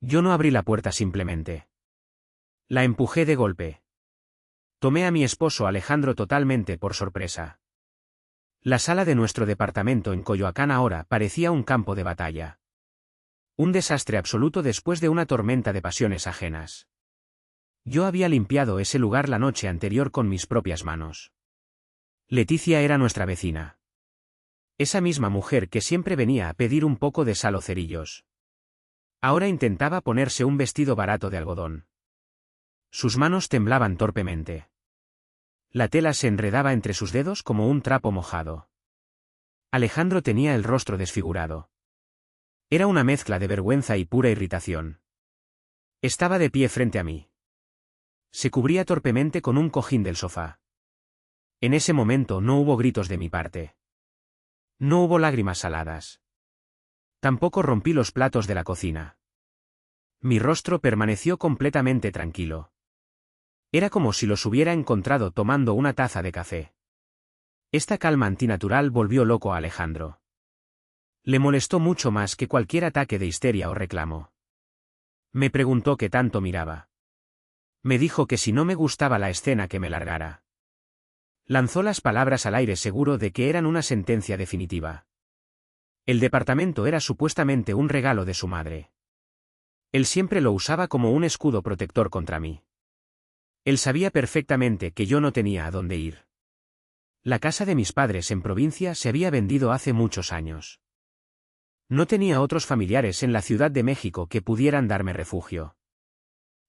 Yo no abrí la puerta simplemente. La empujé de golpe. Tomé a mi esposo Alejandro totalmente por sorpresa. La sala de nuestro departamento en Coyoacán ahora parecía un campo de batalla. Un desastre absoluto después de una tormenta de pasiones ajenas. Yo había limpiado ese lugar la noche anterior con mis propias manos. Leticia era nuestra vecina. Esa misma mujer que siempre venía a pedir un poco de sal o cerillos. Ahora intentaba ponerse un vestido barato de algodón. Sus manos temblaban torpemente. La tela se enredaba entre sus dedos como un trapo mojado. Alejandro tenía el rostro desfigurado. Era una mezcla de vergüenza y pura irritación. Estaba de pie frente a mí. Se cubría torpemente con un cojín del sofá. En ese momento no hubo gritos de mi parte. No hubo lágrimas saladas. Tampoco rompí los platos de la cocina. Mi rostro permaneció completamente tranquilo. Era como si los hubiera encontrado tomando una taza de café. Esta calma antinatural volvió loco a Alejandro. Le molestó mucho más que cualquier ataque de histeria o reclamo. Me preguntó qué tanto miraba. Me dijo que si no me gustaba la escena que me largara. Lanzó las palabras al aire seguro de que eran una sentencia definitiva. El departamento era supuestamente un regalo de su madre. Él siempre lo usaba como un escudo protector contra mí. Él sabía perfectamente que yo no tenía a dónde ir. La casa de mis padres en provincia se había vendido hace muchos años. No tenía otros familiares en la Ciudad de México que pudieran darme refugio.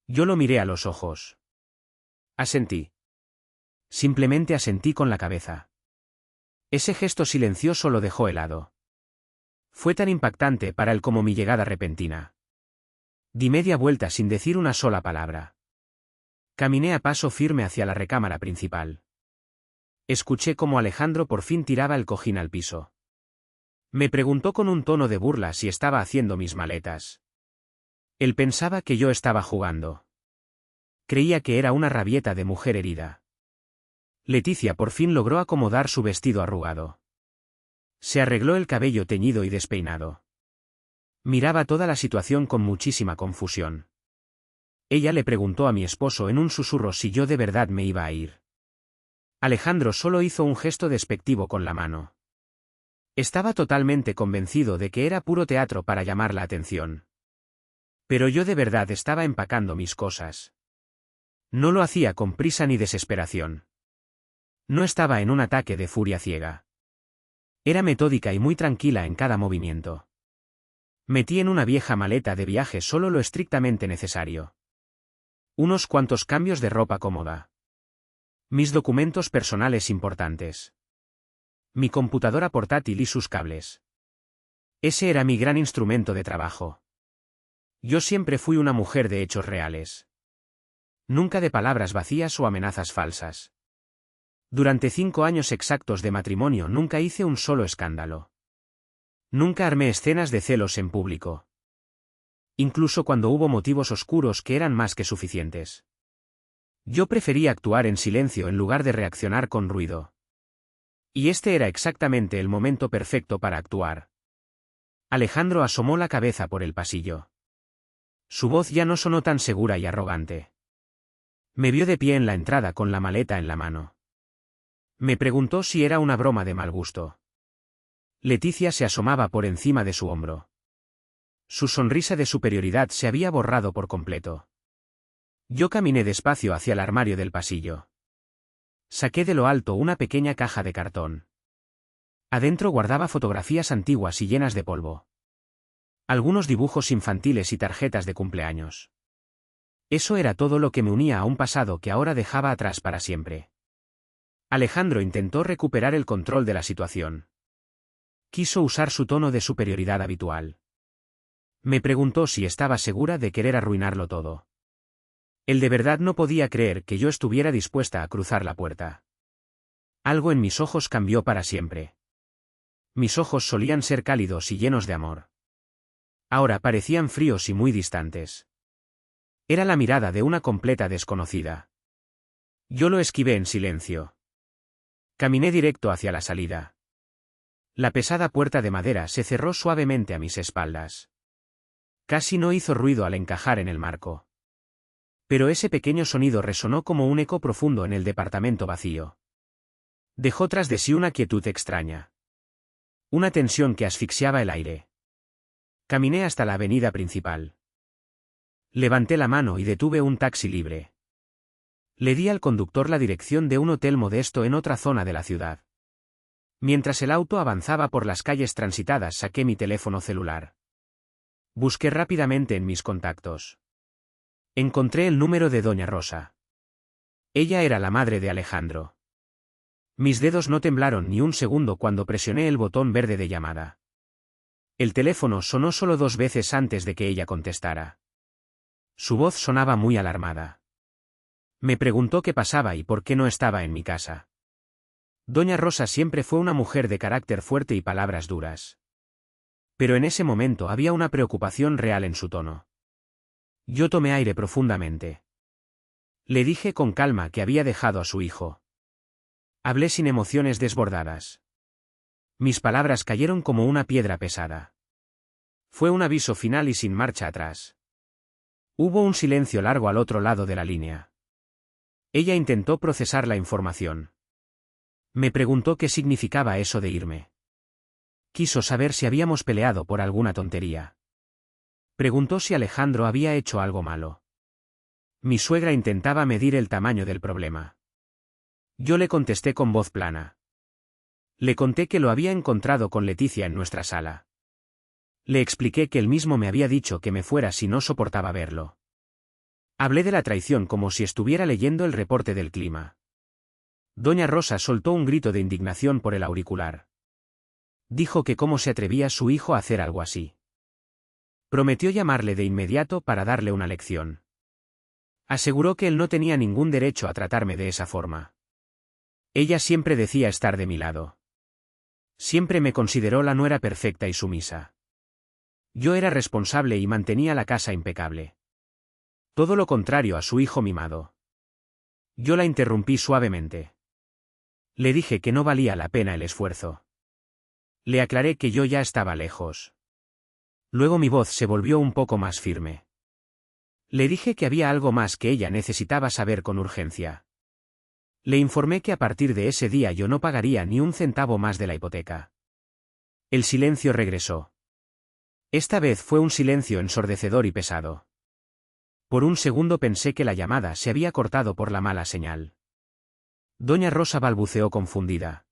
Yo lo miré a los ojos. Asentí. Simplemente asentí con la cabeza. Ese gesto silencioso lo dejó helado. Fue tan impactante para él como mi llegada repentina. Di media vuelta sin decir una sola palabra. Caminé a paso firme hacia la recámara principal. Escuché cómo Alejandro por fin tiraba el cojín al piso. Me preguntó con un tono de burla si estaba haciendo mis maletas. Él pensaba que yo estaba jugando. Creía que era una rabieta de mujer herida. Leticia por fin logró acomodar su vestido arrugado. Se arregló el cabello teñido y despeinado. Miraba toda la situación con muchísima confusión. Ella le preguntó a mi esposo en un susurro si yo de verdad me iba a ir. Alejandro solo hizo un gesto despectivo con la mano. Estaba totalmente convencido de que era puro teatro para llamar la atención. Pero yo de verdad estaba empacando mis cosas. No lo hacía con prisa ni desesperación. No estaba en un ataque de furia ciega. Era metódica y muy tranquila en cada movimiento. Metí en una vieja maleta de viaje solo lo estrictamente necesario. Unos cuantos cambios de ropa cómoda. Mis documentos personales importantes. Mi computadora portátil y sus cables. Ese era mi gran instrumento de trabajo. Yo siempre fui una mujer de hechos reales. Nunca de palabras vacías o amenazas falsas. Durante 5 años exactos de matrimonio nunca hice un solo escándalo. Nunca armé escenas de celos en público. Incluso cuando hubo motivos oscuros que eran más que suficientes. Yo prefería actuar en silencio en lugar de reaccionar con ruido. Y este era exactamente el momento perfecto para actuar. Alejandro asomó la cabeza por el pasillo. Su voz ya no sonó tan segura y arrogante. Me vio de pie en la entrada con la maleta en la mano. Me preguntó si era una broma de mal gusto. Leticia se asomaba por encima de su hombro. Su sonrisa de superioridad se había borrado por completo. Yo caminé despacio hacia el armario del pasillo. Saqué de lo alto una pequeña caja de cartón. Adentro guardaba fotografías antiguas y llenas de polvo. Algunos dibujos infantiles y tarjetas de cumpleaños. Eso era todo lo que me unía a un pasado que ahora dejaba atrás para siempre. Alejandro intentó recuperar el control de la situación. Quiso usar su tono de superioridad habitual. Me preguntó si estaba segura de querer arruinarlo todo. Él de verdad no podía creer que yo estuviera dispuesta a cruzar la puerta. Algo en mis ojos cambió para siempre. Mis ojos solían ser cálidos y llenos de amor. Ahora parecían fríos y muy distantes. Era la mirada de una completa desconocida. Yo lo esquivé en silencio. Caminé directo hacia la salida. La pesada puerta de madera se cerró suavemente a mis espaldas. Casi no hizo ruido al encajar en el marco. Pero ese pequeño sonido resonó como un eco profundo en el departamento vacío. Dejó tras de sí una quietud extraña. Una tensión que asfixiaba el aire. Caminé hasta la avenida principal. Levanté la mano y detuve un taxi libre. Le di al conductor la dirección de un hotel modesto en otra zona de la ciudad. Mientras el auto avanzaba por las calles transitadas, saqué mi teléfono celular. Busqué rápidamente en mis contactos. Encontré el número de Doña Rosa. Ella era la madre de Alejandro. Mis dedos no temblaron ni un segundo cuando presioné el botón verde de llamada. El teléfono sonó solo 2 veces antes de que ella contestara. Su voz sonaba muy alarmada. Me preguntó qué pasaba y por qué no estaba en mi casa. Doña Rosa siempre fue una mujer de carácter fuerte y palabras duras. Pero en ese momento había una preocupación real en su tono. Yo tomé aire profundamente. Le dije con calma que había dejado a su hijo. Hablé sin emociones desbordadas. Mis palabras cayeron como una piedra pesada. Fue un aviso final y sin marcha atrás. Hubo un silencio largo al otro lado de la línea. Ella intentó procesar la información. Me preguntó qué significaba eso de irme. Quiso saber si habíamos peleado por alguna tontería. Preguntó si Alejandro había hecho algo malo. Mi suegra intentaba medir el tamaño del problema. Yo le contesté con voz plana. Le conté que lo había encontrado con Leticia en nuestra sala. Le expliqué que él mismo me había dicho que me fuera si no soportaba verlo. Hablé de la traición como si estuviera leyendo el reporte del clima. Doña Rosa soltó un grito de indignación por el auricular. Dijo que cómo se atrevía su hijo a hacer algo así. Prometió llamarle de inmediato para darle una lección. Aseguró que él no tenía ningún derecho a tratarme de esa forma. Ella siempre decía estar de mi lado. Siempre me consideró la nuera perfecta y sumisa. Yo era responsable y mantenía la casa impecable. Todo lo contrario a su hijo mimado. Yo la interrumpí suavemente. Le dije que no valía la pena el esfuerzo. Le aclaré que yo ya estaba lejos. Luego mi voz se volvió un poco más firme. Le dije que había algo más que ella necesitaba saber con urgencia. Le informé que a partir de ese día yo no pagaría ni un centavo más de la hipoteca. El silencio regresó. Esta vez fue un silencio ensordecedor y pesado. Por un segundo pensé que la llamada se había cortado por la mala señal. Doña Rosa balbuceó confundida.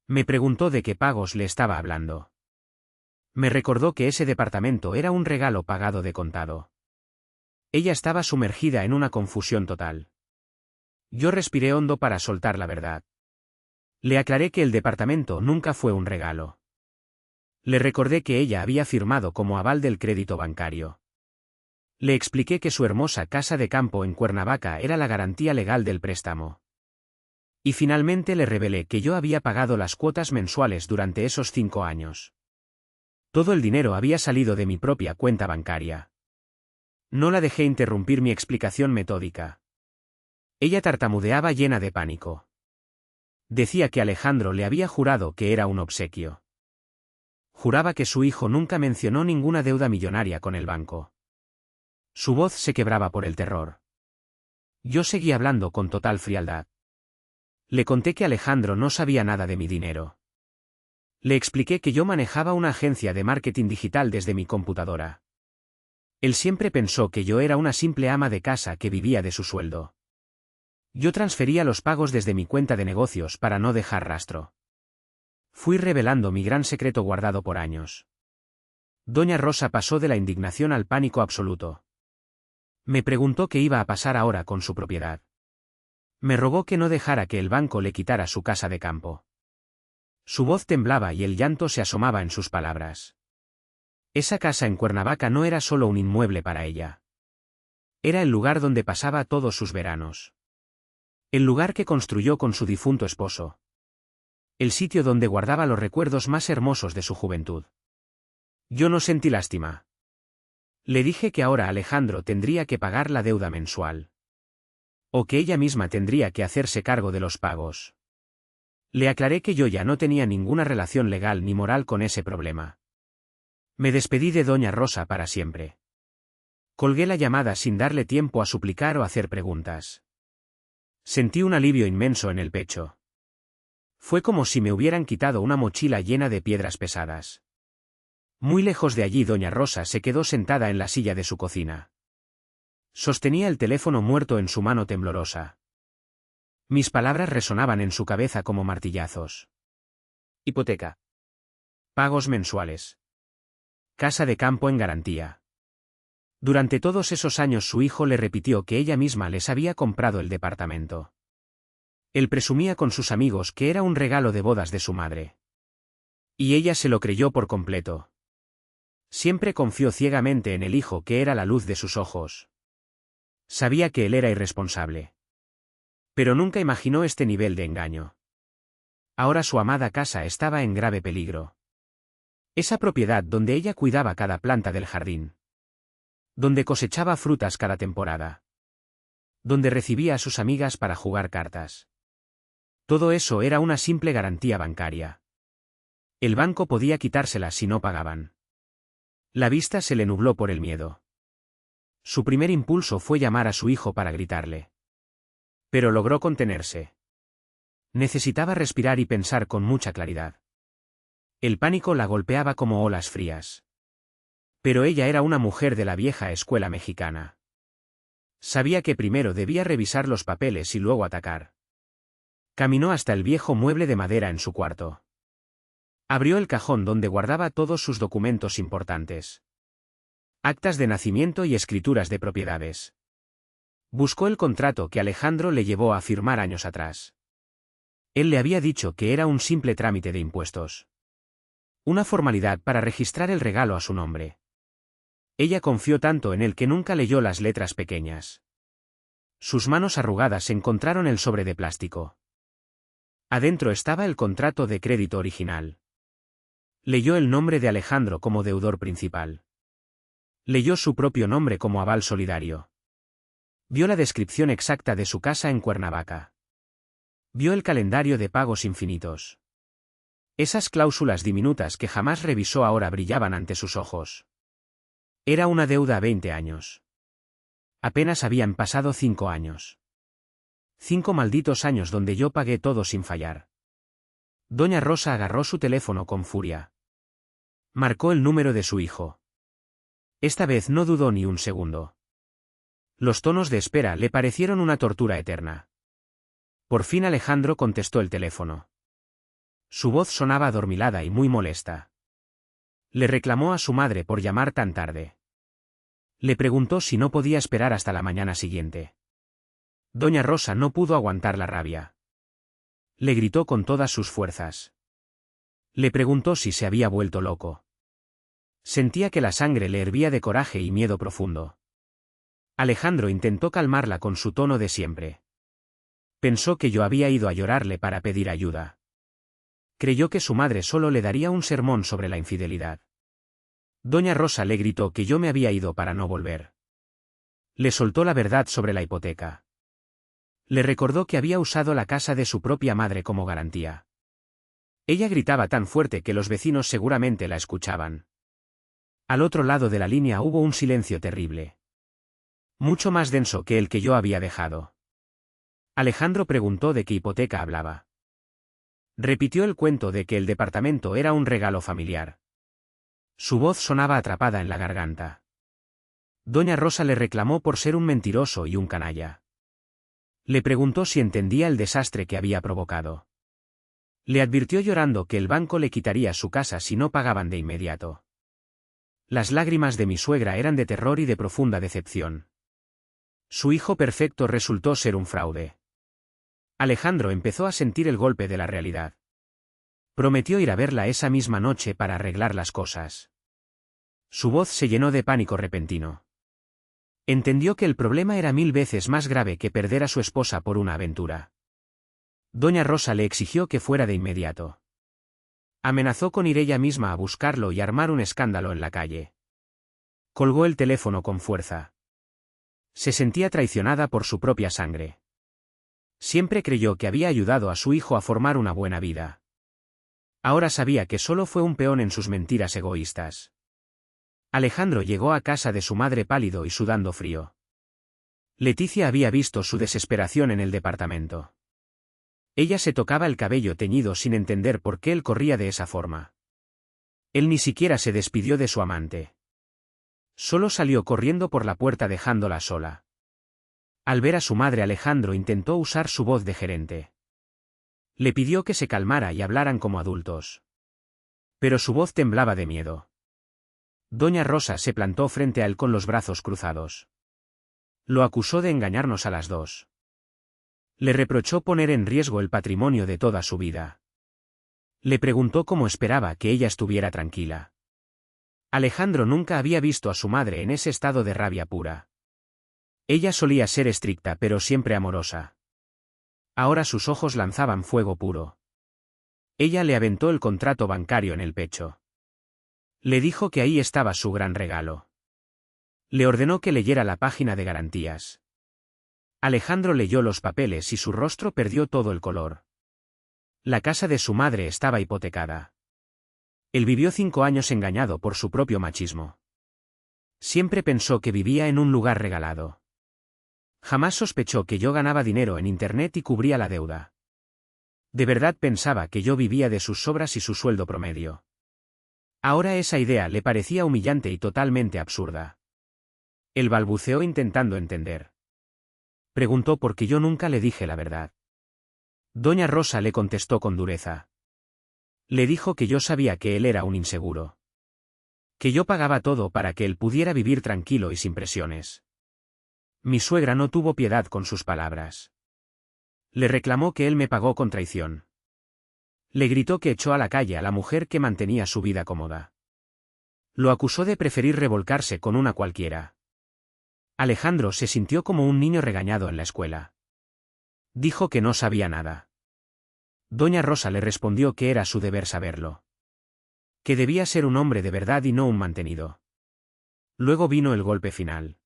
Me preguntó de qué pagos le estaba hablando. Me recordó que ese departamento era un regalo pagado de contado. Ella estaba sumergida en una confusión total. Yo respiré hondo para soltar la verdad. Le aclaré que el departamento nunca fue un regalo. Le recordé que ella había firmado como aval del crédito bancario. Le expliqué que su hermosa casa de campo en Cuernavaca era la garantía legal del préstamo. Y finalmente le revelé que yo había pagado las cuotas mensuales durante esos 5 años. Todo el dinero había salido de mi propia cuenta bancaria. No la dejé interrumpir mi explicación metódica. Ella tartamudeaba llena de pánico. Decía que Alejandro le había jurado que era un obsequio. Juraba que su hijo nunca mencionó ninguna deuda millonaria con el banco. Su voz se quebraba por el terror. Yo seguí hablando con total frialdad. Le conté que Alejandro no sabía nada de mi dinero. Le expliqué que yo manejaba una agencia de marketing digital desde mi computadora. Él siempre pensó que yo era una simple ama de casa que vivía de su sueldo. Yo transfería los pagos desde mi cuenta de negocios para no dejar rastro. Fui revelando mi gran secreto guardado por años. Doña Rosa pasó de la indignación al pánico absoluto. Me preguntó qué iba a pasar ahora con su propiedad. Me rogó que no dejara que el banco le quitara su casa de campo. Su voz temblaba y el llanto se asomaba en sus palabras. Esa casa en Cuernavaca no era solo un inmueble para ella. Era el lugar donde pasaba todos sus veranos. El lugar que construyó con su difunto esposo. El sitio donde guardaba los recuerdos más hermosos de su juventud. Yo no sentí lástima. Le dije que ahora Alejandro tendría que pagar la deuda mensual. O que ella misma tendría que hacerse cargo de los pagos. Le aclaré que yo ya no tenía ninguna relación legal ni moral con ese problema. Me despedí de doña Rosa para siempre. Colgué la llamada sin darle tiempo a suplicar o hacer preguntas. Sentí un alivio inmenso en el pecho. Fue como si me hubieran quitado una mochila llena de piedras pesadas. Muy lejos de allí doña Rosa se quedó sentada en la silla de su cocina. Sostenía el teléfono muerto en su mano temblorosa. Mis palabras resonaban en su cabeza como martillazos. Hipoteca. Pagos mensuales. Casa de campo en garantía. Durante todos esos años su hijo le repitió que ella misma les había comprado el departamento. Él presumía con sus amigos que era un regalo de bodas de su madre. Y ella se lo creyó por completo. Siempre confió ciegamente en el hijo que era la luz de sus ojos. Sabía que él era irresponsable. Pero nunca imaginó este nivel de engaño. Ahora su amada casa estaba en grave peligro. Esa propiedad donde ella cuidaba cada planta del jardín. Donde cosechaba frutas cada temporada. Donde recibía a sus amigas para jugar cartas. Todo eso era una simple garantía bancaria. El banco podía quitársela si no pagaban. La vista se le nubló por el miedo. Su primer impulso fue llamar a su hijo para gritarle. Pero logró contenerse. Necesitaba respirar y pensar con mucha claridad. El pánico la golpeaba como olas frías. Pero ella era una mujer de la vieja escuela mexicana. Sabía que primero debía revisar los papeles y luego atacar. Caminó hasta el viejo mueble de madera en su cuarto. Abrió el cajón donde guardaba todos sus documentos importantes. Actas de nacimiento y escrituras de propiedades. Buscó el contrato que Alejandro le llevó a firmar años atrás. Él le había dicho que era un simple trámite de impuestos. Una formalidad para registrar el regalo a su nombre. Ella confió tanto en él que nunca leyó las letras pequeñas. Sus manos arrugadas encontraron el sobre de plástico. Adentro estaba el contrato de crédito original. Leyó el nombre de Alejandro como deudor principal. Leyó su propio nombre como aval solidario. Vio la descripción exacta de su casa en Cuernavaca. Vio el calendario de pagos infinitos. Esas cláusulas diminutas que jamás revisó ahora brillaban ante sus ojos. Era una deuda a 20 años. Apenas habían pasado 5 años. 5 malditos años donde yo pagué todo sin fallar. Doña Rosa agarró su teléfono con furia. Marcó el número de su hijo. Esta vez no dudó ni un segundo. Los tonos de espera le parecieron una tortura eterna. Por fin Alejandro contestó el teléfono. Su voz sonaba adormilada y muy molesta. Le reclamó a su madre por llamar tan tarde. Le preguntó si no podía esperar hasta la mañana siguiente. Doña Rosa no pudo aguantar la rabia. Le gritó con todas sus fuerzas. Le preguntó si se había vuelto loco. Sentía que la sangre le hervía de coraje y miedo profundo. Alejandro intentó calmarla con su tono de siempre. Pensó que yo había ido a llorarle para pedir ayuda. Creyó que su madre solo le daría un sermón sobre la infidelidad. Doña Rosa le gritó que yo me había ido para no volver. Le soltó la verdad sobre la hipoteca. Le recordó que había usado la casa de su propia madre como garantía. Ella gritaba tan fuerte que los vecinos seguramente la escuchaban. Al otro lado de la línea hubo un silencio terrible. Mucho más denso que el que yo había dejado. Alejandro preguntó de qué hipoteca hablaba. Repitió el cuento de que el departamento era un regalo familiar. Su voz sonaba atrapada en la garganta. Doña Rosa le reclamó por ser un mentiroso y un canalla. Le preguntó si entendía el desastre que había provocado. Le advirtió llorando que el banco le quitaría su casa si no pagaban de inmediato. Las lágrimas de mi suegra eran de terror y de profunda decepción. Su hijo perfecto resultó ser un fraude. Alejandro empezó a sentir el golpe de la realidad. Prometió ir a verla esa misma noche para arreglar las cosas. Su voz se llenó de pánico repentino. Entendió que el problema era 1000 veces más grave que perder a su esposa por una aventura. Doña Rosa le exigió que fuera de inmediato. Amenazó con ir ella misma a buscarlo y armar un escándalo en la calle. Colgó el teléfono con fuerza. Se sentía traicionada por su propia sangre. Siempre creyó que había ayudado a su hijo a formar una buena vida. Ahora sabía que solo fue un peón en sus mentiras egoístas. Alejandro llegó a casa de su madre pálido y sudando frío. Leticia había visto su desesperación en el departamento. Ella se tocaba el cabello teñido sin entender por qué él corría de esa forma. Él ni siquiera se despidió de su amante. Solo salió corriendo por la puerta dejándola sola. Al ver a su madre, Alejandro intentó usar su voz de gerente. Le pidió que se calmara y hablaran como adultos. Pero su voz temblaba de miedo. Doña Rosa se plantó frente a él con los brazos cruzados. Lo acusó de engañarnos a las dos. Le reprochó poner en riesgo el patrimonio de toda su vida. Le preguntó cómo esperaba que ella estuviera tranquila. Alejandro nunca había visto a su madre en ese estado de rabia pura. Ella solía ser estricta pero siempre amorosa. Ahora sus ojos lanzaban fuego puro. Ella le aventó el contrato bancario en el pecho. Le dijo que ahí estaba su gran regalo. Le ordenó que leyera la página de garantías. Alejandro leyó los papeles y su rostro perdió todo el color. La casa de su madre estaba hipotecada. Él vivió 5 años engañado por su propio machismo. Siempre pensó que vivía en un lugar regalado. Jamás sospechó que yo ganaba dinero en Internet y cubría la deuda. De verdad pensaba que yo vivía de sus sobras y su sueldo promedio. Ahora esa idea le parecía humillante y totalmente absurda. Él balbuceó intentando entender. Preguntó por qué yo nunca le dije la verdad. Doña Rosa le contestó con dureza. Le dijo que yo sabía que él era un inseguro. Que yo pagaba todo para que él pudiera vivir tranquilo y sin presiones. Mi suegra no tuvo piedad con sus palabras. Le reclamó que él me pagó con traición. Le gritó que echó a la calle a la mujer que mantenía su vida cómoda. Lo acusó de preferir revolcarse con una cualquiera. Alejandro se sintió como un niño regañado en la escuela. Dijo que no sabía nada. Doña Rosa le respondió que era su deber saberlo. Que debía ser un hombre de verdad y no un mantenido. Luego vino el golpe final.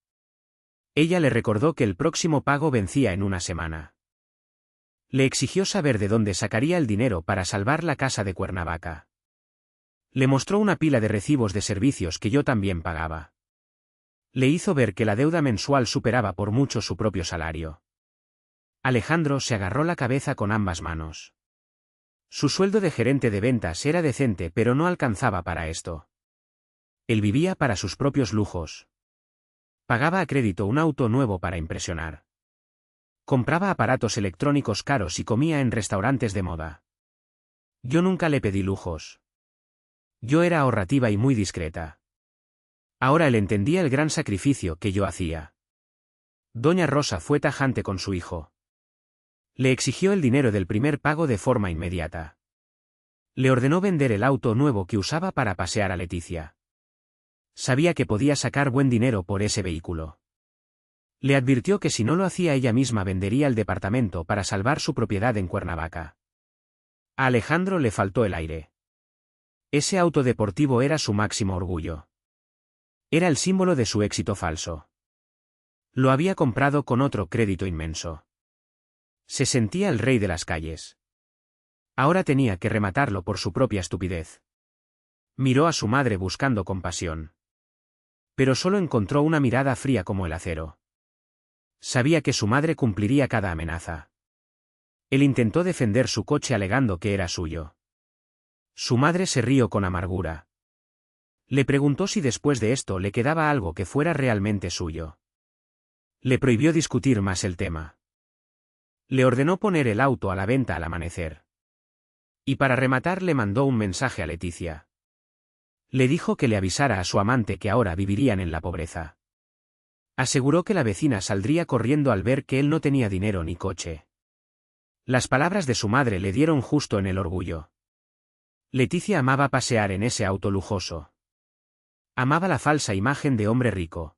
Ella le recordó que el próximo pago vencía en una semana. Le exigió saber de dónde sacaría el dinero para salvar la casa de Cuernavaca. Le mostró una pila de recibos de servicios que yo también pagaba. Le hizo ver que la deuda mensual superaba por mucho su propio salario. Alejandro se agarró la cabeza con ambas manos. Su sueldo de gerente de ventas era decente pero no alcanzaba para esto. Él vivía para sus propios lujos. Pagaba a crédito un auto nuevo para impresionar. Compraba aparatos electrónicos caros y comía en restaurantes de moda. Yo nunca le pedí lujos. Yo era ahorrativa y muy discreta. Ahora él entendía el gran sacrificio que yo hacía. Doña Rosa fue tajante con su hijo. Le exigió el dinero del primer pago de forma inmediata. Le ordenó vender el auto nuevo que usaba para pasear a Leticia. Sabía que podía sacar buen dinero por ese vehículo. Le advirtió que si no lo hacía ella misma vendería el departamento para salvar su propiedad en Cuernavaca. A Alejandro le faltó el aire. Ese auto deportivo era su máximo orgullo. Era el símbolo de su éxito falso. Lo había comprado con otro crédito inmenso. Se sentía el rey de las calles. Ahora tenía que rematarlo por su propia estupidez. Miró a su madre buscando compasión. Pero solo encontró una mirada fría como el acero. Sabía que su madre cumpliría cada amenaza. Él intentó defender su coche alegando que era suyo. Su madre se rió con amargura. Le preguntó si después de esto le quedaba algo que fuera realmente suyo. Le prohibió discutir más el tema. Le ordenó poner el auto a la venta al amanecer. Y para rematar le mandó un mensaje a Leticia. Le dijo que le avisara a su amante que ahora vivirían en la pobreza. Aseguró que la vecina saldría corriendo al ver que él no tenía dinero ni coche. Las palabras de su madre le dieron justo en el orgullo. Leticia amaba pasear en ese auto lujoso. Amaba la falsa imagen de hombre rico.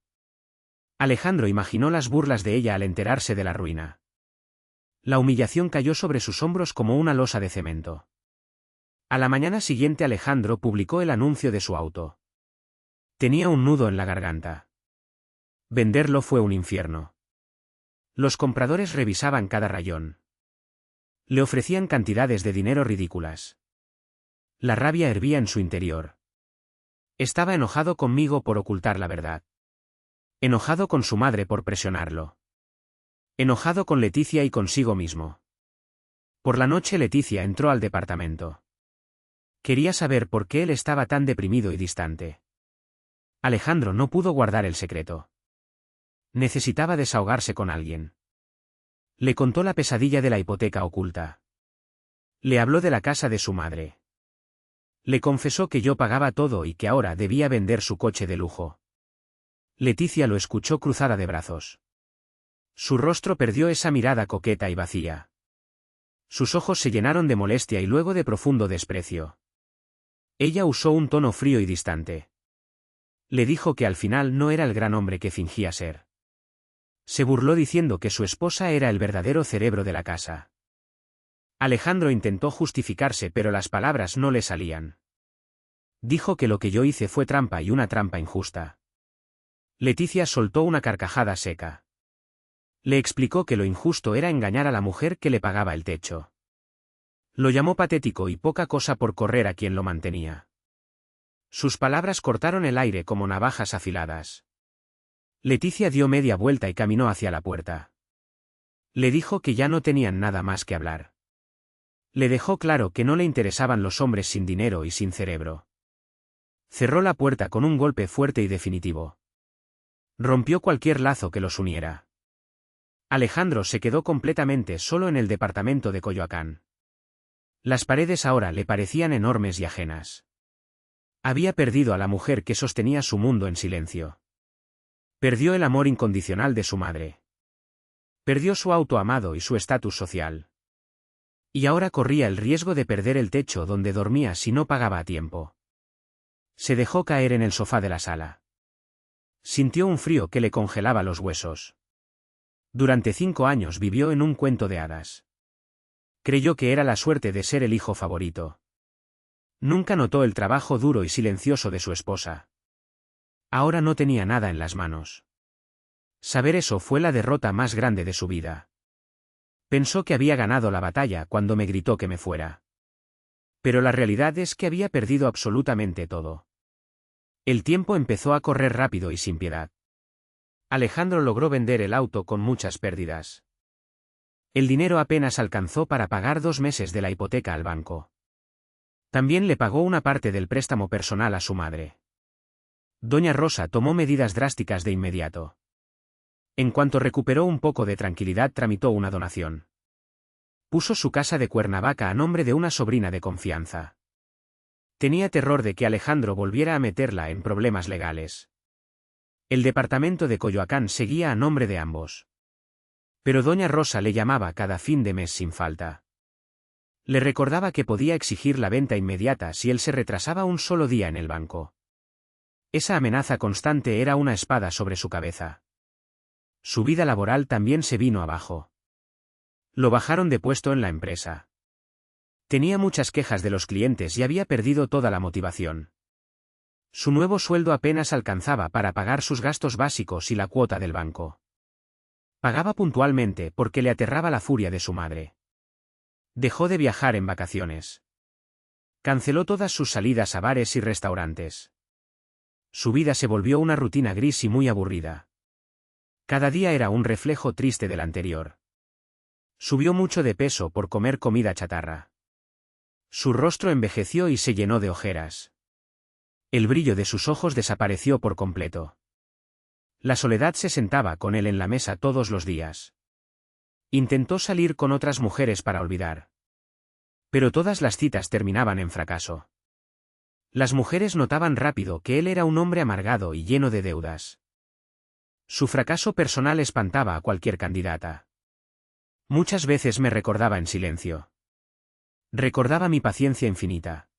Alejandro imaginó las burlas de ella al enterarse de la ruina. La humillación cayó sobre sus hombros como una losa de cemento. A la mañana siguiente Alejandro publicó el anuncio de su auto. Tenía un nudo en la garganta. Venderlo fue un infierno. Los compradores revisaban cada rayón. Le ofrecían cantidades de dinero ridículas. La rabia hervía en su interior. Estaba enojado conmigo por ocultar la verdad. Enojado con su madre por presionarlo. Enojado con Leticia y consigo mismo. Por la noche Leticia entró al departamento. Quería saber por qué él estaba tan deprimido y distante. Alejandro no pudo guardar el secreto. Necesitaba desahogarse con alguien. Le contó la pesadilla de la hipoteca oculta. Le habló de la casa de su madre. Le confesó que yo pagaba todo y que ahora debía vender su coche de lujo. Leticia lo escuchó cruzada de brazos. Su rostro perdió esa mirada coqueta y vacía. Sus ojos se llenaron de molestia y luego de profundo desprecio. Ella usó un tono frío y distante. Le dijo que al final no era el gran hombre que fingía ser. Se burló diciendo que su esposa era el verdadero cerebro de la casa. Alejandro intentó justificarse, pero las palabras no le salían. Dijo que lo que yo hice fue trampa y una trampa injusta. Leticia soltó una carcajada seca. Le explicó que lo injusto era engañar a la mujer que le pagaba el techo. Lo llamó patético y poca cosa por correr a quien lo mantenía. Sus palabras cortaron el aire como navajas afiladas. Leticia dio media vuelta y caminó hacia la puerta. Le dijo que ya no tenían nada más que hablar. Le dejó claro que no le interesaban los hombres sin dinero y sin cerebro. Cerró la puerta con un golpe fuerte y definitivo. Rompió cualquier lazo que los uniera. Alejandro se quedó completamente solo en el departamento de Coyoacán. Las paredes ahora le parecían enormes y ajenas. Había perdido a la mujer que sostenía su mundo en silencio. Perdió el amor incondicional de su madre. Perdió su auto amado y su estatus social. Y ahora corría el riesgo de perder el techo donde dormía si no pagaba a tiempo. Se dejó caer en el sofá de la sala. Sintió un frío que le congelaba los huesos. Durante 5 años vivió en un cuento de hadas. Creyó que era la suerte de ser el hijo favorito. Nunca notó el trabajo duro y silencioso de su esposa. Ahora no tenía nada en las manos. Saber eso fue la derrota más grande de su vida. Pensó que había ganado la batalla cuando me gritó que me fuera. Pero la realidad es que había perdido absolutamente todo. El tiempo empezó a correr rápido y sin piedad. Alejandro logró vender el auto con muchas pérdidas. El dinero apenas alcanzó para pagar 2 meses de la hipoteca al banco. También le pagó una parte del préstamo personal a su madre. Doña Rosa tomó medidas drásticas de inmediato. En cuanto recuperó un poco de tranquilidad, tramitó una donación. Puso su casa de Cuernavaca a nombre de una sobrina de confianza. Tenía terror de que Alejandro volviera a meterla en problemas legales. El departamento de Coyoacán seguía a nombre de ambos. Pero doña Rosa le llamaba cada fin de mes sin falta. Le recordaba que podía exigir la venta inmediata si él se retrasaba un solo día en el banco. Esa amenaza constante era una espada sobre su cabeza. Su vida laboral también se vino abajo. Lo bajaron de puesto en la empresa. Tenía muchas quejas de los clientes y había perdido toda la motivación. Su nuevo sueldo apenas alcanzaba para pagar sus gastos básicos y la cuota del banco. Pagaba puntualmente porque le aterraba la furia de su madre. Dejó de viajar en vacaciones. Canceló todas sus salidas a bares y restaurantes. Su vida se volvió una rutina gris y muy aburrida. Cada día era un reflejo triste del anterior. Subió mucho de peso por comer comida chatarra. Su rostro envejeció y se llenó de ojeras. El brillo de sus ojos desapareció por completo. La soledad se sentaba con él en la mesa todos los días. Intentó salir con otras mujeres para olvidar. Pero todas las citas terminaban en fracaso. Las mujeres notaban rápido que él era un hombre amargado y lleno de deudas. Su fracaso personal espantaba a cualquier candidata. Muchas veces me recordaba en silencio. Recordaba mi paciencia infinita.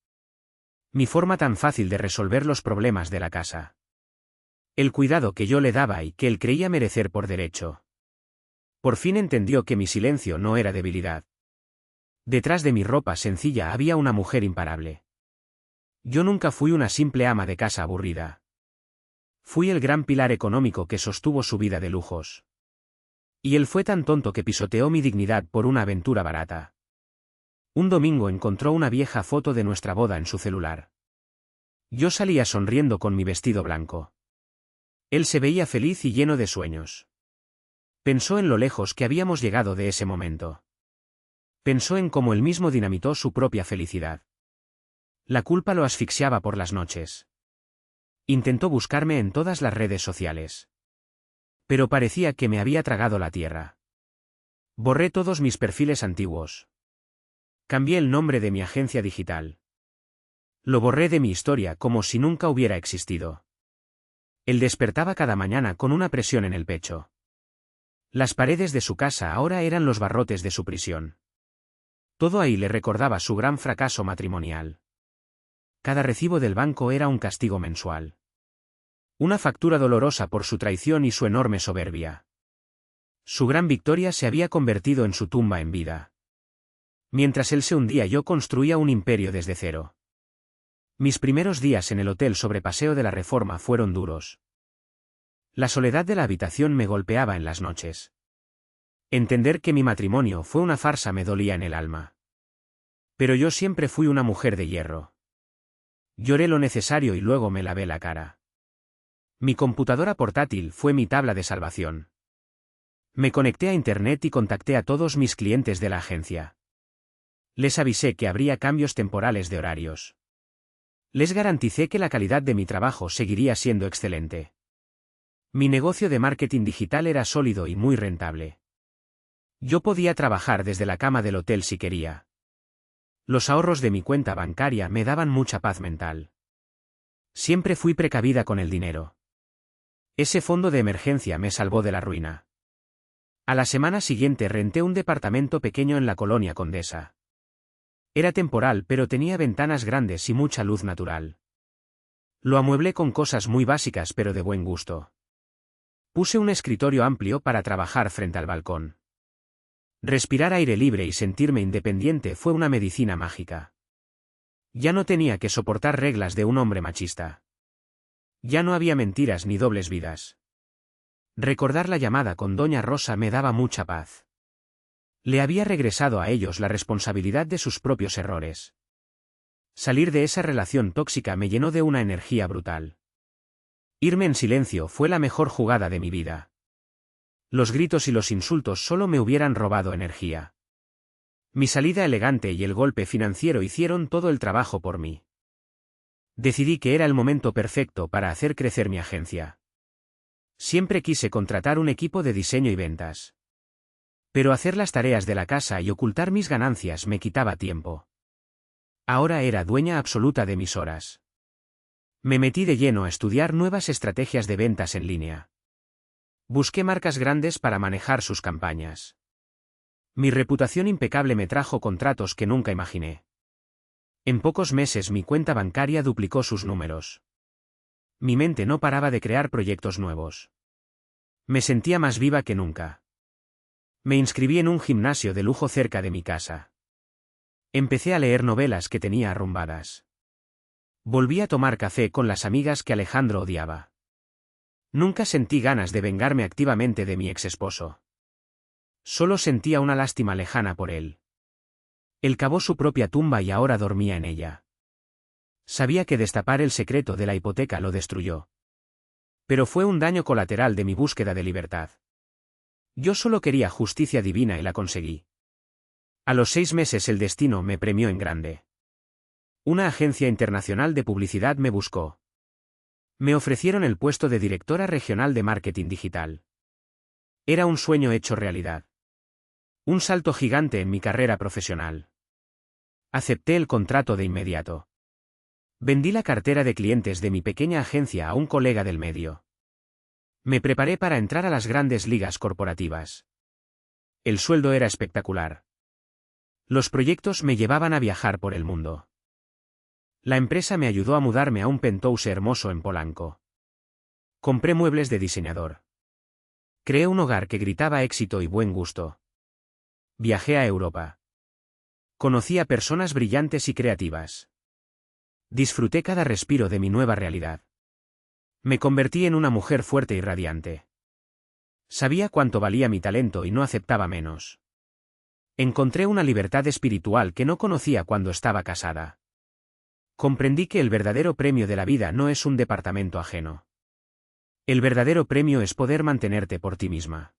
Mi forma tan fácil de resolver los problemas de la casa. El cuidado que yo le daba y que él creía merecer por derecho. Por fin entendió que mi silencio no era debilidad. Detrás de mi ropa sencilla había una mujer imparable. Yo nunca fui una simple ama de casa aburrida. Fui el gran pilar económico que sostuvo su vida de lujos. Y él fue tan tonto que pisoteó mi dignidad por una aventura barata. Un domingo encontró una vieja foto de nuestra boda en su celular. Yo salía sonriendo con mi vestido blanco. Él se veía feliz y lleno de sueños. Pensó en lo lejos que habíamos llegado de ese momento. Pensó en cómo él mismo dinamitó su propia felicidad. La culpa lo asfixiaba por las noches. Intentó buscarme en todas las redes sociales. Pero parecía que me había tragado la tierra. Borré todos mis perfiles antiguos. Cambié el nombre de mi agencia digital. Lo borré de mi historia como si nunca hubiera existido. Él despertaba cada mañana con una presión en el pecho. Las paredes de su casa ahora eran los barrotes de su prisión. Todo ahí le recordaba su gran fracaso matrimonial. Cada recibo del banco era un castigo mensual. Una factura dolorosa por su traición y su enorme soberbia. Su gran victoria se había convertido en su tumba en vida. Mientras él se hundía, yo construía un imperio desde cero. Mis primeros días en el hotel sobre Paseo de la Reforma fueron duros. La soledad de la habitación me golpeaba en las noches. Entender que mi matrimonio fue una farsa me dolía en el alma. Pero yo siempre fui una mujer de hierro. Lloré lo necesario y luego me lavé la cara. Mi computadora portátil fue mi tabla de salvación. Me conecté a Internet y contacté a todos mis clientes de la agencia. Les avisé que habría cambios temporales de horarios. Les garanticé que la calidad de mi trabajo seguiría siendo excelente. Mi negocio de marketing digital era sólido y muy rentable. Yo podía trabajar desde la cama del hotel si quería. Los ahorros de mi cuenta bancaria me daban mucha paz mental. Siempre fui precavida con el dinero. Ese fondo de emergencia me salvó de la ruina. A la semana siguiente renté un departamento pequeño en la colonia Condesa. Era temporal, pero tenía ventanas grandes y mucha luz natural. Lo amueblé con cosas muy básicas pero de buen gusto. Puse un escritorio amplio para trabajar frente al balcón. Respirar aire libre y sentirme independiente fue una medicina mágica. Ya no tenía que soportar reglas de un hombre machista. Ya no había mentiras ni dobles vidas. Recordar la llamada con Doña Rosa me daba mucha paz. Le había regresado a ellos la responsabilidad de sus propios errores. Salir de esa relación tóxica me llenó de una energía brutal. Irme en silencio fue la mejor jugada de mi vida. Los gritos y los insultos solo me hubieran robado energía. Mi salida elegante y el golpe financiero hicieron todo el trabajo por mí. Decidí que era el momento perfecto para hacer crecer mi agencia. Siempre quise contratar un equipo de diseño y ventas. Pero hacer las tareas de la casa y ocultar mis ganancias me quitaba tiempo. Ahora era dueña absoluta de mis horas. Me metí de lleno a estudiar nuevas estrategias de ventas en línea. Busqué marcas grandes para manejar sus campañas. Mi reputación impecable me trajo contratos que nunca imaginé. En pocos meses mi cuenta bancaria duplicó sus números. Mi mente no paraba de crear proyectos nuevos. Me sentía más viva que nunca. Me inscribí en un gimnasio de lujo cerca de mi casa. Empecé a leer novelas que tenía arrumbadas. Volví a tomar café con las amigas que Alejandro odiaba. Nunca sentí ganas de vengarme activamente de mi exesposo. Solo sentía una lástima lejana por él. Él cavó su propia tumba y ahora dormía en ella. Sabía que destapar el secreto de la hipoteca lo destruyó. Pero fue un daño colateral de mi búsqueda de libertad. Yo solo quería justicia divina y la conseguí. A los 6 meses el destino me premió en grande. Una agencia internacional de publicidad me buscó. Me ofrecieron el puesto de directora regional de marketing digital. Era un sueño hecho realidad. Un salto gigante en mi carrera profesional. Acepté el contrato de inmediato. Vendí la cartera de clientes de mi pequeña agencia a un colega del medio. Me preparé para entrar a las grandes ligas corporativas. El sueldo era espectacular. Los proyectos me llevaban a viajar por el mundo. La empresa me ayudó a mudarme a un penthouse hermoso en Polanco. Compré muebles de diseñador. Creé un hogar que gritaba éxito y buen gusto. Viajé a Europa. Conocí a personas brillantes y creativas. Disfruté cada respiro de mi nueva realidad. Me convertí en una mujer fuerte y radiante. Sabía cuánto valía mi talento y no aceptaba menos. Encontré una libertad espiritual que no conocía cuando estaba casada. Comprendí que el verdadero premio de la vida no es un departamento ajeno. El verdadero premio es poder mantenerte por ti misma.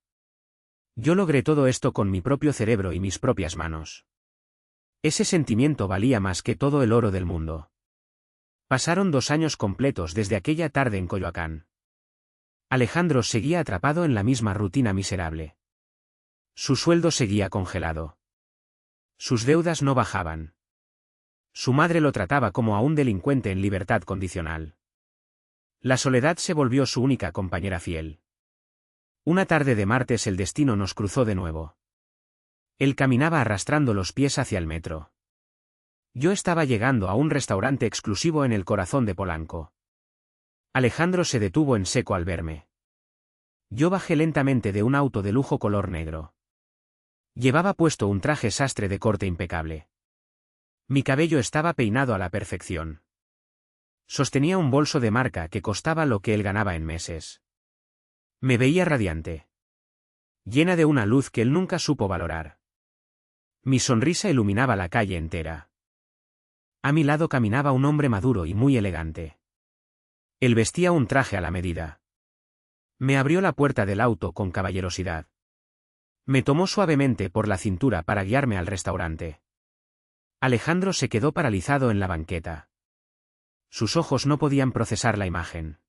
Yo logré todo esto con mi propio cerebro y mis propias manos. Ese sentimiento valía más que todo el oro del mundo. Pasaron 2 años completos desde aquella tarde en Coyoacán. Alejandro seguía atrapado en la misma rutina miserable. Su sueldo seguía congelado. Sus deudas no bajaban. Su madre lo trataba como a un delincuente en libertad condicional. La soledad se volvió su única compañera fiel. Una tarde de martes el destino nos cruzó de nuevo. Él caminaba arrastrando los pies hacia el metro. Yo estaba llegando a un restaurante exclusivo en el corazón de Polanco. Alejandro se detuvo en seco al verme. Yo bajé lentamente de un auto de lujo color negro. Llevaba puesto un traje sastre de corte impecable. Mi cabello estaba peinado a la perfección. Sostenía un bolso de marca que costaba lo que él ganaba en meses. Me veía radiante. Llena de una luz que él nunca supo valorar. Mi sonrisa iluminaba la calle entera. A mi lado caminaba un hombre maduro y muy elegante. Él vestía un traje a la medida. Me abrió la puerta del auto con caballerosidad. Me tomó suavemente por la cintura para guiarme al restaurante. Alejandro se quedó paralizado en la banqueta. Sus ojos no podían procesar la imagen.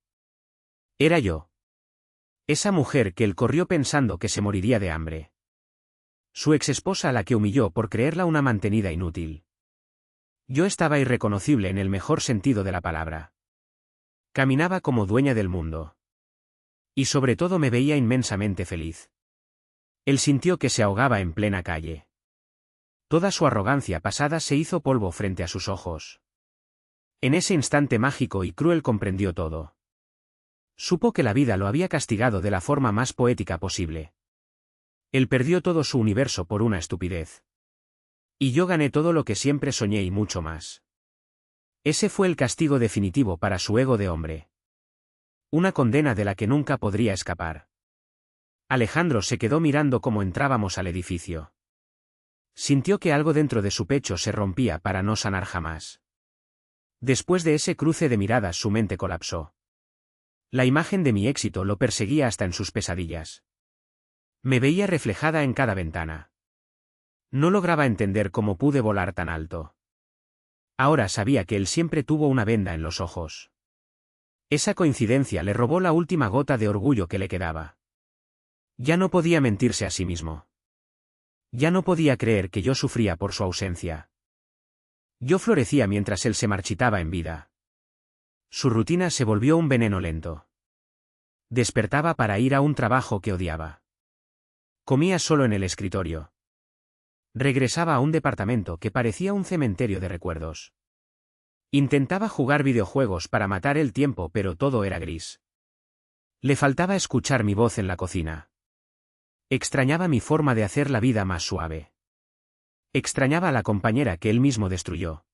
Era yo. Esa mujer que él corrió pensando que se moriría de hambre. Su exesposa a la que humilló por creerla una mantenida inútil. Yo estaba irreconocible en el mejor sentido de la palabra. Caminaba como dueña del mundo. Y sobre todo me veía inmensamente feliz. Él sintió que se ahogaba en plena calle. Toda su arrogancia pasada se hizo polvo frente a sus ojos. En ese instante mágico y cruel comprendió todo. Supo que la vida lo había castigado de la forma más poética posible. Él perdió todo su universo por una estupidez. Y yo gané todo lo que siempre soñé y mucho más. Ese fue el castigo definitivo para su ego de hombre. Una condena de la que nunca podría escapar. Alejandro se quedó mirando cómo entrábamos al edificio. Sintió que algo dentro de su pecho se rompía para no sanar jamás. Después de ese cruce de miradas su mente colapsó. La imagen de mi éxito lo perseguía hasta en sus pesadillas. Me veía reflejada en cada ventana. No lograba entender cómo pude volar tan alto. Ahora sabía que él siempre tuvo una venda en los ojos. Esa coincidencia le robó la última gota de orgullo que le quedaba. Ya no podía mentirse a sí mismo. Ya no podía creer que yo sufría por su ausencia. Yo florecía mientras él se marchitaba en vida. Su rutina se volvió un veneno lento. Despertaba para ir a un trabajo que odiaba. Comía solo en el escritorio. Regresaba a un departamento que parecía un cementerio de recuerdos. Intentaba jugar videojuegos para matar el tiempo, pero todo era gris. Le faltaba escuchar mi voz en la cocina. Extrañaba mi forma de hacer la vida más suave. Extrañaba a la compañera que él mismo destruyó.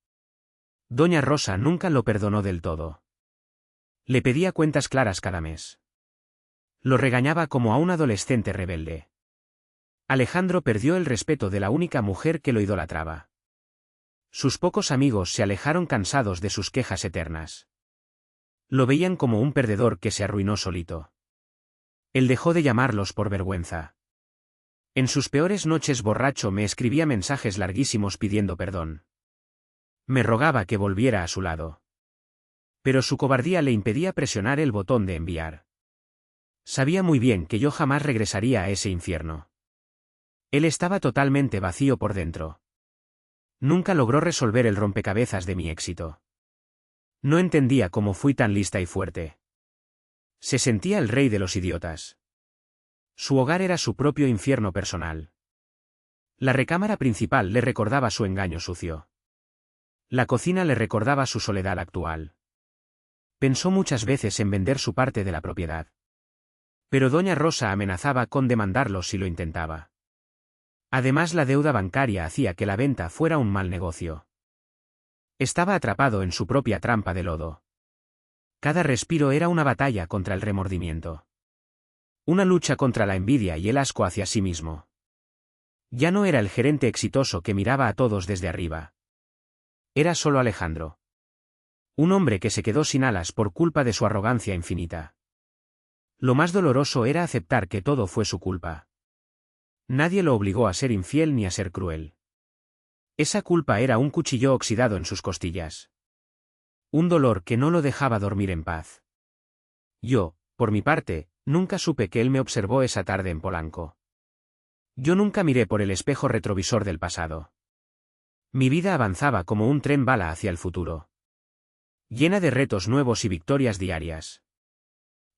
Doña Rosa nunca lo perdonó del todo. Le pedía cuentas claras cada mes. Lo regañaba como a un adolescente rebelde. Alejandro perdió el respeto de la única mujer que lo idolatraba. Sus pocos amigos se alejaron cansados de sus quejas eternas. Lo veían como un perdedor que se arruinó solito. Él dejó de llamarlos por vergüenza. En sus peores noches borracho me escribía mensajes larguísimos pidiendo perdón. Me rogaba que volviera a su lado. Pero su cobardía le impedía presionar el botón de enviar. Sabía muy bien que yo jamás regresaría a ese infierno. Él estaba totalmente vacío por dentro. Nunca logró resolver el rompecabezas de mi éxito. No entendía cómo fui tan lista y fuerte. Se sentía el rey de los idiotas. Su hogar era su propio infierno personal. La recámara principal le recordaba su engaño sucio. La cocina le recordaba su soledad actual. Pensó muchas veces en vender su parte de la propiedad. Pero doña Rosa amenazaba con demandarlo si lo intentaba. Además, la deuda bancaria hacía que la venta fuera un mal negocio. Estaba atrapado en su propia trampa de lodo. Cada respiro era una batalla contra el remordimiento. Una lucha contra la envidia y el asco hacia sí mismo. Ya no era el gerente exitoso que miraba a todos desde arriba. Era solo Alejandro. Un hombre que se quedó sin alas por culpa de su arrogancia infinita. Lo más doloroso era aceptar que todo fue su culpa. Nadie lo obligó a ser infiel ni a ser cruel. Esa culpa era un cuchillo oxidado en sus costillas. Un dolor que no lo dejaba dormir en paz. Yo, por mi parte, nunca supe que él me observó esa tarde en Polanco. Yo nunca miré por el espejo retrovisor del pasado. Mi vida avanzaba como un tren bala hacia el futuro. Llena de retos nuevos y victorias diarias.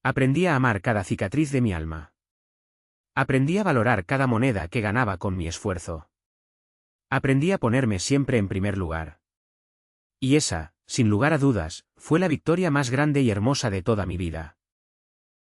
Aprendí a amar cada cicatriz de mi alma. Aprendí a valorar cada moneda que ganaba con mi esfuerzo. Aprendí a ponerme siempre en primer lugar. Y esa, sin lugar a dudas, fue la victoria más grande y hermosa de toda mi vida.